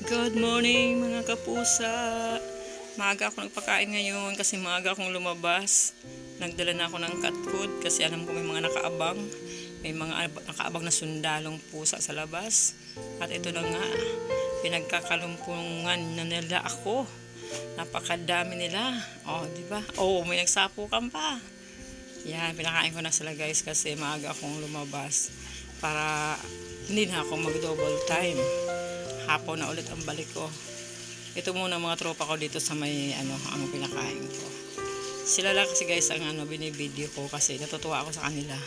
Good morning mga kapusa. Maaga ako nagpakain ngayon kasi maaga akong lumabas. Nagdala na ako ng cat food kasi alam ko may mga nakaabang. May mga nakaabang na sundalong pusa sa labas. At ito na nga, pinagkakalumpungan na nila ako. Napakadami nila. Oh, di ba? Oh, may nagsapukan pa. Yan, pinakain ko na sila guys kasi maaga akong lumabas para hindi na ako mag-double time. Hapon na ulit ang balik ko. Ito muna mga tropa ko dito sa may ang pinakain ko. Sila lang kasi guys ang binibideo ko kasi natutuwa ako sa kanila.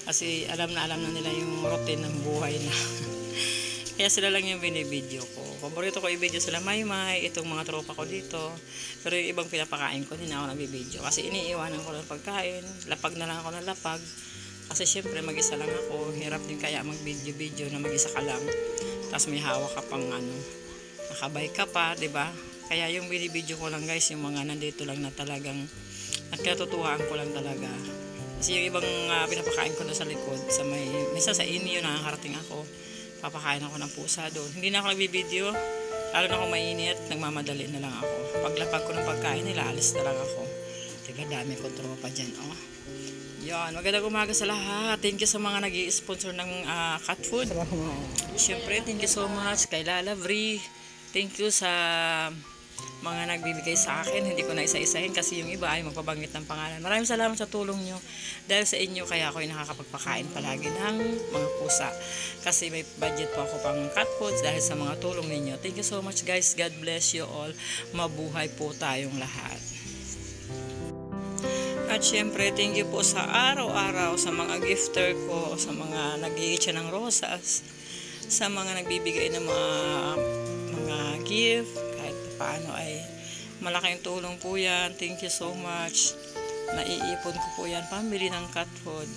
Kasi alam na nila yung routine ng buhay na. Kaya sila lang yung binibideo ko. Paborito ko i-video sila Maymay, itong mga tropa ko dito. Pero yung ibang pinapakain ko, hindi na ako nabibideo. Kasi iniiwanan ko ng pagkain. Lapag na lang ako ng lapag. Kasi syempre mag-isa lang ako. Hirap din kaya mag-video na mag-isa ka lang. Tapos may hawak ka pang nakabay ka pa, 'di ba? Kaya yung binibideo ko lang guys, yung mga nandito lang na talagang nagkatutuwaan ko lang talaga. Kasi yung ibang pinapakain ko na sa likod, sa minsan sa inyo nakakarating ako. Papakain ako ng pusa doon. Hindi na ako nagbibideo. Lalo na kung mainit, nagmamadali na lang ako. Paglapag ko ng pagkain nila, alis na lang ako. Diba, dami kong tropa dyan, oh. Yan, magandang umaga sa lahat. Thank you sa mga nag-i-sponsor ng cat food. Siyempre, thank you so much kay Lala Brie. Thank you sa mga nagbibigay sa akin. Hindi ko na isa-isahin kasi yung iba ay magpabanggit ng pangalan. Maraming salamat sa tulong nyo. Dahil sa inyo, kaya ako ay nakakapagpakain palagi ng mga pusa. Kasi may budget po ako pang cat foods dahil sa mga tulong ninyo. Thank you so much guys. God bless you all. Mabuhay po tayong lahat. At syempre, thank you po sa araw-araw sa mga gifter ko, sa mga nag-iitsa ng rosas, sa mga nagbibigay ng mga gift, kahit paano ay malaking tulong po yan. Thank you so much. Naiipon ko po yan, pambili ng cat food.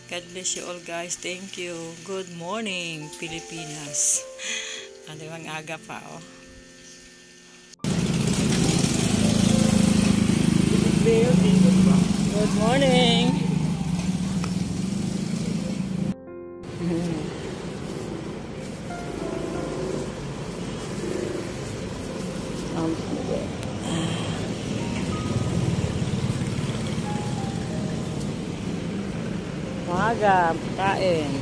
God bless you all guys. Thank you. Good morning, Pilipinas. Ano yung aga pa, oh. Good morning. Maga, kain.